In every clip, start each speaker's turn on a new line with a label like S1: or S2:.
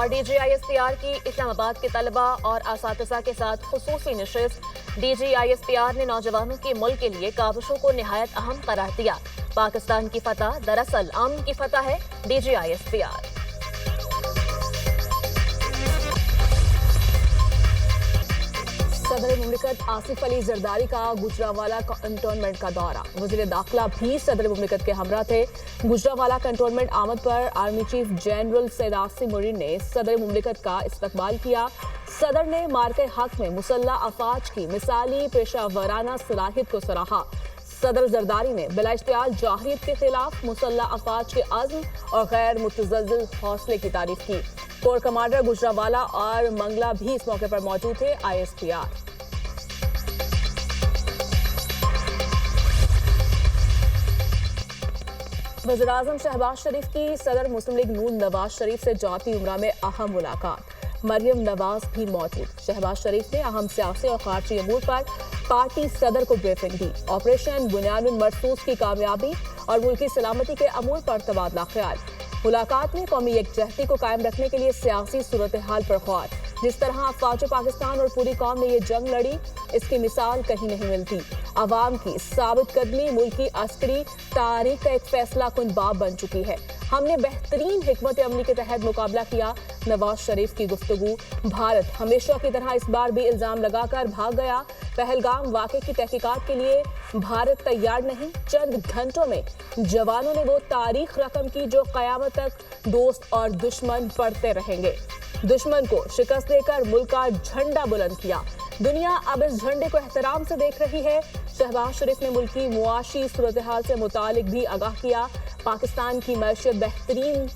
S1: اور D G I S P R کی اسلام آباد کے طلبہ اور اساتذہ کے ساتھ خصوصی نشست۔ D G I S P R نے نوجوانوں کی ملک کے لیے کاوشوں کو نہایت اہم قرار دیا۔ پاکستان کی فتح دراصل امن کی فتح ہے، D G I S P R. صدر مملکت آصف علی زرداری کا گجرانوالہ کنٹونمنٹ کا دورہ۔ وزیر داخلہ بھی صدر مملکت کے ہمراہ تھے۔ گجرانوالہ کنٹونمنٹ آمد پر army chief general Syed Asim Munir نے صدر مملکت کا استقبال کیا۔ صدر نے مارکہ حق میں مسلح افواج کی مثالی پیشہ ورانہ صلاحیت کو سراہا۔ صدر زرداری نے بلا اشتعال جارحیت کے خلاف مسلح افواج کے عزم اور غیر متزلزل حوصلے کی تعریف کی۔ کور کمانڈر گجرانوالہ اور منگلا بھی اس موقع پر موجود تھے۔ آئی ایس پی آر وزیراعظم شہباز شریف کی صدر مسلم لیگ نون نواز شریف سے جوتی عمرہ میں اہم ملاقات۔ مریم نواز بھی موجود۔ شہباز شریف نے اہم سیاسی اور خارجی امور پر پارٹی صدر کو بریفنگ دی۔ آپریشن بنیان مرصوص کی کامیابی اور ملکی سلامتی کے امور پر تبادلہ خیال۔ ملاقات میں قومی یکجہتی کو قائم رکھنے کے لیے سیاسی صورتحال پر غور۔ جس طرح افواج پاکستان اور پوری قوم نے یہ جنگ لڑی، اس کی مثال کہیں نہیں ملتی۔ عوام کی ثابت قدمی ملکی عسکری تاریخ کا ایک فیصلہ کن باب بن چکی ہے۔ ہم نے بہترین حکمت عملی کے تحت مقابلہ کیا۔ نواز شریف کی گفتگو۔ بھارت ہمیشہ کی طرح اس بار بھی الزام لگا کر بھاگ گیا۔ پہلگام واقعے کی تحقیقات کے لیے بھارت تیار نہیں۔ چند گھنٹوں میں جوانوں نے وہ تاریخ رقم کی جو قیامت تک دوست اور دشمن پڑھتے رہیں گے۔ دشمن کو شکست دے کر ملک کا جھنڈا بلند کیا۔ دنیا اب اس جھنڈے کو احترام سے دیکھ رہی ہے۔ شہباز شریف نے ملکی معاشی صورتحال سے متعلق بھی آگاہ کیا۔ پاکستان کی معیشت بہترین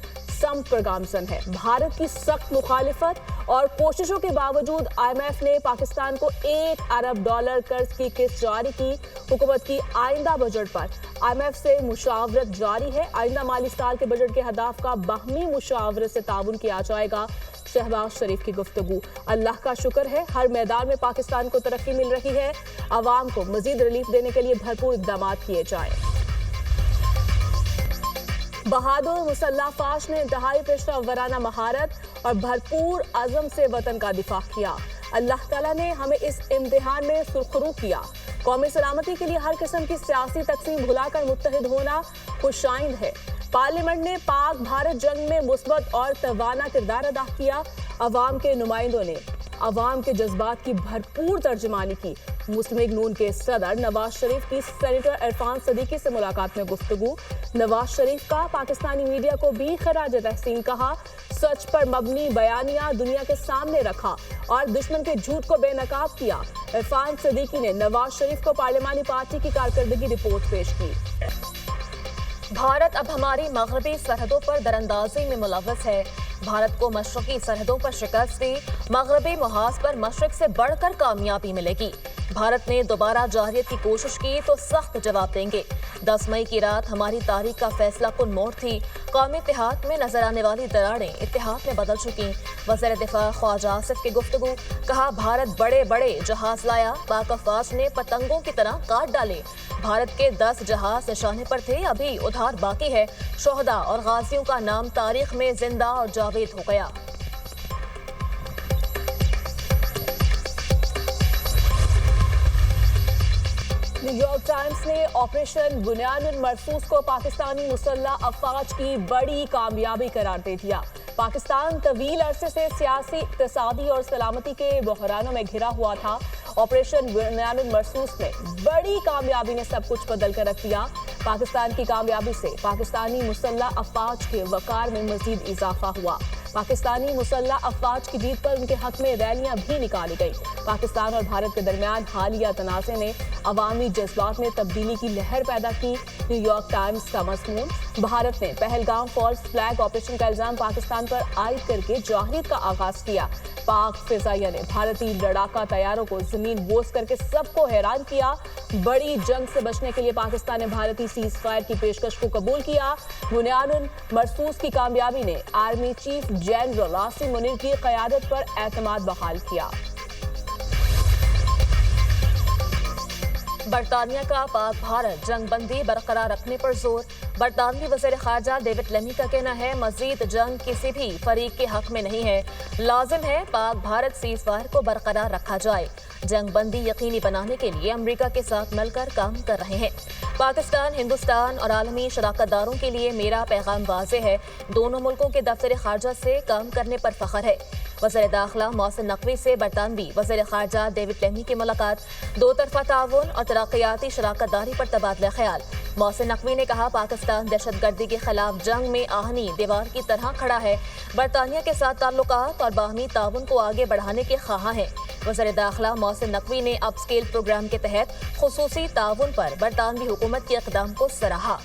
S1: سمت پر گامزن ہے۔ بھارت کی سخت مخالفت اور کوششوں کے باوجود آئی ایم ایف نے پاکستان کو $1 ارب قرض کی قسط جاری کی۔ حکومت کی آئندہ بجٹ پر آئی ایم ایف سے مشاورت جاری ہے۔ آئندہ مالی سال کے بجٹ کے اہداف کا باہمی مشاورت سے تعاون کیا جائے گا۔ شہباز شریف کی گفتگو۔ اللہ کا شکر ہے ہر میدان میں پاکستان کو ترقی مل رہی ہے۔ عوام کو مزید ریلیف دینے کے لیے بھرپور اقدامات کیے جائیں۔ بہادر مسلح افواج نے انتہائی پیشہ ورانہ مہارت اور بھرپور عزم سے وطن کا دفاع کیا۔ اللہ تعالیٰ نے ہمیں اس امتحان میں سرخرو کیا۔ قومی سلامتی کے لیے ہر قسم کی سیاسی تقسیم بھلا کر متحد ہونا خوش آئند ہے۔ پارلیمنٹ نے پاک بھارت جنگ میں مثبت اور توانا کردار ادا کیا۔ عوام کے نمائندوں نے عوام کے جذبات کی بھرپور ترجمانی کی۔ مسلم لیگ نون کے صدر نواز شریف کی سینیٹر عرفان صدیقی سے ملاقات میں گفتگو۔ نواز شریف کا پاکستانی میڈیا کو بھی خراج تحسین کہا۔ سچ پر مبنی بیانیہ دنیا کے سامنے رکھا اور دشمن کے جھوٹ کو بے نقاب کیا۔ عرفان صدیقی نے نواز شریف کو پارلیمانی پارٹی کی کارکردگی رپورٹ پیش کی۔ بھارت اب ہماری مغربی سرحدوں پر دراندازی میں ملوث ہے۔ بھارت کو مشرقی سرحدوں پر شکست دی، مغربی محاذ پر مشرق سے بڑھ کر کامیابی ملے گی۔ بھارت نے دوبارہ جارحیت کی کوشش کی تو سخت جواب دیں گے۔ 10 مئی کی رات ہماری تاریخ کا فیصلہ کن موڑ تھی۔ قومی اتحاد میں نظر آنے والی دراڑیں اتحاد میں بدل چکی۔ وزیر دفاع خواجہ آصف کی گفتگو۔ کہا بھارت بڑے بڑے جہاز لایا، پاک افواج نے پتنگوں کی طرح کاٹ ڈالے۔ بھارت کے 10 جہاز نشانے پر تھے، ابھی ادھار باقی ہے۔ شہداء اور غازیوں کا نام تاریخ میں زندہ اور جاوید ہو گیا۔ نیو یارک ٹائمز نے آپریشن بنیان مرصوص کو پاکستانی مسلح افواج کی بڑی کامیابی قرار دے دیا۔ پاکستان طویل عرصے سے سیاسی، اقتصادی اور سلامتی کے بحرانوں میں گھرا ہوا تھا۔ آپریشن بنیان مرصوص میں بڑی کامیابی نے سب کچھ بدل کر رکھ دیا۔ پاکستان کی کامیابی سے پاکستانی مسلح افواج کے وقار میں مزید اضافہ ہوا۔ پاکستانی مسلح افواج کی جیت پر ان کے حق میں ریلیاں بھی نکالی گئی۔ پاکستان اور بھارت کے درمیان حالیہ تنازع نے عوامی جذبات میں تبدیلی کی لہر پیدا کی۔ نیو یارک ٹائمز کا مضمون۔ بھارت نے پہلگام فالس فلیگ آپریشن کا الزام پاکستان پر عائد کر کے جارحیت کا آغاز کیا۔ پاک فضائیہ نے بھارتی لڑاکا طیاروں کو زمین بوس کر کے سب کو حیران کیا۔ بڑی جنگ سے بچنے کے لیے پاکستان نے بھارتی سیز فائر کی پیشکش کو قبول کیا۔ بنیان مرصوص کی کامیابی نے army chief general Asim Munir کی قیادت پر اعتماد بحال کیا۔
S2: برطانیہ کا پاک بھارت جنگ بندی برقرار رکھنے پر زور۔ برطانوی وزیر خارجہ ڈیوڈ لیمی کا کہنا ہے مزید جنگ کسی بھی فریق کے حق میں نہیں ہے، لازم ہے پاک بھارت سیز فائر کو برقرار رکھا جائے۔ جنگ بندی یقینی بنانے کے لیے امریکہ کے ساتھ مل کر کام کر رہے ہیں۔ پاکستان، ہندوستان اور عالمی شراکت داروں کے لیے میرا پیغام واضح ہے، دونوں ملکوں کے دفتر خارجہ سے کام کرنے پر فخر ہے۔ وزیر داخلہ محسن نقوی سے برطانوی وزیر خارجہ ڈیوڈ لیمی کی ملاقات، دو طرفہ تعاون اور ترقیاتی شراکت داری پر تبادلہ خیال۔ محسن نقوی نے کہا پاکستان دہشت گردی کے خلاف جنگ میں آہنی دیوار کی طرح کھڑا ہے، برطانیہ کے ساتھ تعلقات اور باہمی تعاون کو آگے بڑھانے کے خواہاں ہیں۔ وزیر داخلہ محسن نقوی نے اپ اسکیل پروگرام کے تحت خصوصی تعاون پر برطانوی حکومت کے اقدام کو سراہا۔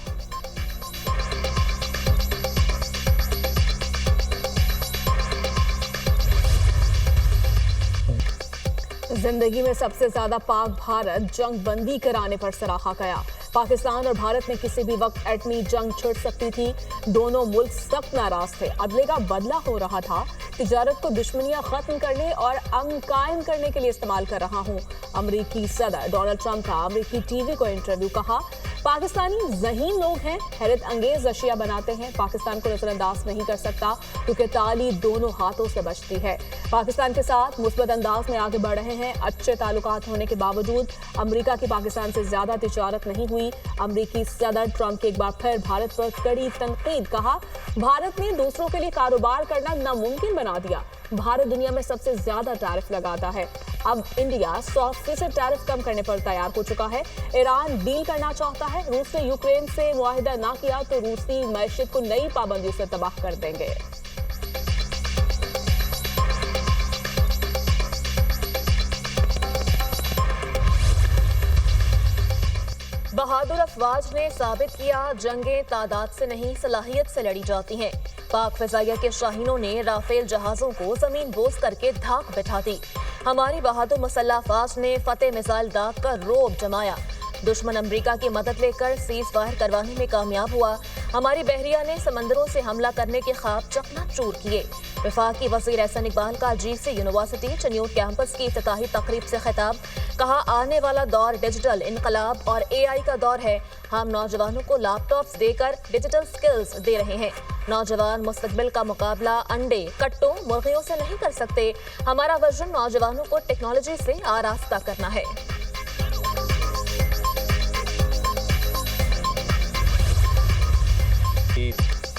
S1: زندگی میں سب سے زیادہ پاک بھارت جنگ بندی کرانے پر سراہا گیا۔ پاکستان اور بھارت میں کسی بھی وقت ایٹمی جنگ چھڑ سکتی تھی، دونوں ملک سخت ناراض تھے، عدلے کا بدلہ ہو رہا تھا، تجارت کو دشمنیاں ختم کرنے اور امن قائم کرنے کے لیے استعمال کر رہا ہوں۔ امریکی صدر ڈونلڈ ٹرمپ کا امریکی ٹی وی کو انٹرویو، کہا پاکستانی ذہین لوگ ہیں، حیرت انگیز اشیاء بناتے ہیں، پاکستان کو نظر انداز نہیں کر سکتا کیونکہ تالی دونوں ہاتھوں سے بجتی ہے۔ پاکستان کے ساتھ مثبت انداز میں آگے بڑھ رہے ہیں، اچھے تعلقات ہونے کے باوجود امریکہ کی پاکستان سے زیادہ تجارت نہیں ہوئی۔ امریکی صدر ٹرمپ کی ایک بار پھر بھارت پر کڑی تنقید، کہا بھارت نے دوسروں کے لیے کاروبار کرنا ناممکن بنا دیا، بھارت دنیا میں سب سے زیادہ ٹیرف لگاتا ہے، اب انڈیا 100% ٹیرف کم کرنے پر تیار ہو چکا ہے، ایران ڈیل کرنا چاہتا ہے، روس نے یوکرین سے معاہدہ نہ کیا تو روسی معیشت کو نئی پابندیوں سے تباہ کر دیں گے۔
S2: بہادر افواج نے ثابت کیا جنگیں تعداد سے نہیں صلاحیت سے لڑی جاتی ہیں۔ پاک فضائیہ کے شاہینوں نے رافیل جہازوں کو زمین بوس کر کے دھاک بٹھا دی۔ ہماری بہادر مسلح افواج نے فتح میزائل داغ کر رعب جمایا۔ دشمن امریکہ کی مدد لے کر سیز فائر کروانے میں کامیاب ہوا۔ ہماری بحریہ نے سمندروں سے حملہ کرنے کے خواب چکنا چور کیے۔ وفاقی وزیر احسن اقبال کا جی سی یونیورسٹی چنیوٹ کیمپس کی افتتاحی تقریب سے خطاب، کہا آنے والا دور ڈیجیٹل انقلاب اور اے آئی کا دور ہے، ہم نوجوانوں کو لیپ ٹاپس دے کر ڈیجیٹل سکلز دے رہے ہیں۔ نوجوان مستقبل کا مقابلہ انڈے، کٹوں، مرغیوں سے نہیں کر سکتے، ہمارا وژن نوجوانوں کو ٹیکنالوجی سے آراستہ کرنا ہے۔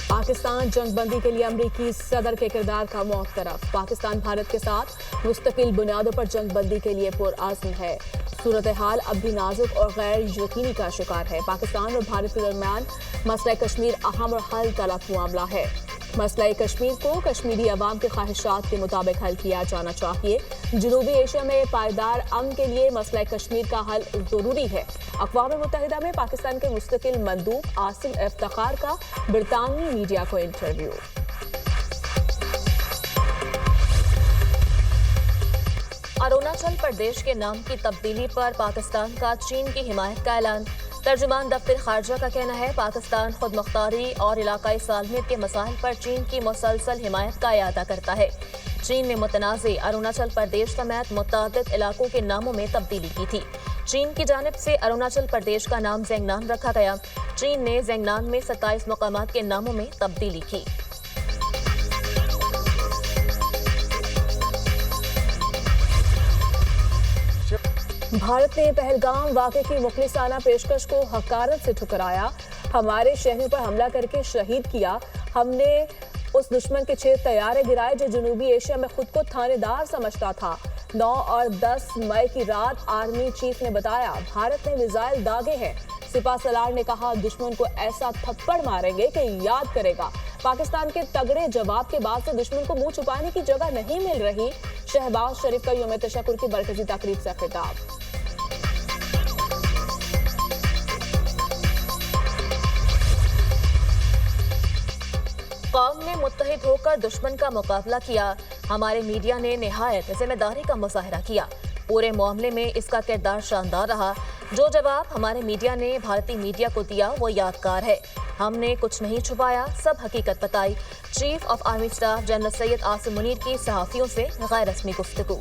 S1: پاکستان جنگ بندی کے لیے امریکی صدر کے کردار کا معترف، پاکستان بھارت کے ساتھ مستقل بنیادوں پر جنگ بندی کے لیے پرعزم ہے، صورتحال اب بھی نازک اور غیر یقینی کا شکار ہے۔ پاکستان اور بھارت کے درمیان مسئلہ کشمیر اہم اور حل طلب معاملہ ہے، مسئلہ کشمیر کو کشمیری عوام کی خواہشات کے مطابق حل کیا جانا چاہیے، جنوبی ایشیا میں پائیدار امن کے لیے مسئلہ کشمیر کا حل ضروری ہے۔ اقوام متحدہ میں پاکستان کے مستقل مندوب عاصم افتخار کا برطانوی میڈیا کو انٹرویو۔
S2: اروناچل پردیش کے نام کی تبدیلی پر پاکستان کا چین کی حمایت کا اعلان، ترجمان دفتر خارجہ کا کہنا ہے پاکستان خود مختاری اور علاقائی سالمیت کے مسائل پر چین کی مسلسل حمایت کا اعادہ کرتا ہے۔ چین نے متنازع اروناچل پردیش سمیت متعدد علاقوں کے ناموں میں تبدیلی کی تھی۔ چین کی جانب سے اروناچل پردیش کا نام زینگنان رکھا گیا۔ چین نے زینگنان میں 27 مقامات کے ناموں میں تبدیلی کی۔
S1: بھارت نے پہلگام واقعے کی مخلصانہ پیشکش کو حقارت سے ٹھکرایا، ہمارے شہریوں پر حملہ کر کے شہید کیا، ہم نے اس دشمن کے 6 طیارے گرائے جو جنوبی ایشیا میں خود کو تھانے دار سمجھتا تھا۔ 9 اور 10 مئی کی رات آرمی چیف نے بتایا بھارت نے میزائل داغے ہیں۔ سپاہ سالار نے کہا دشمن کو ایسا تھپڑ ماریں گے کہ یاد کرے گا۔ پاکستان کے تگڑے جواب کے بعد سے دشمن کو منہ چھپانے کی جگہ نہیں مل رہی۔ شہباز شریف کا یوم تشکر کی مرکزی تقریب سے خطاب۔
S2: قوم نے متحد ہو کر دشمن کا مقابلہ کیا، ہمارے میڈیا نے نہایت ذمہ داری کا مظاہرہ کیا، پورے معاملے میں اس کا کردار شاندار رہا، جو جواب ہمارے میڈیا نے بھارتی میڈیا کو دیا وہ یادگار ہے، ہم نے کچھ نہیں چھپایا، سب حقیقت بتائی۔ Chief of army staff general Syed Asim Munir کی صحافیوں سے غیر رسمی گفتگو۔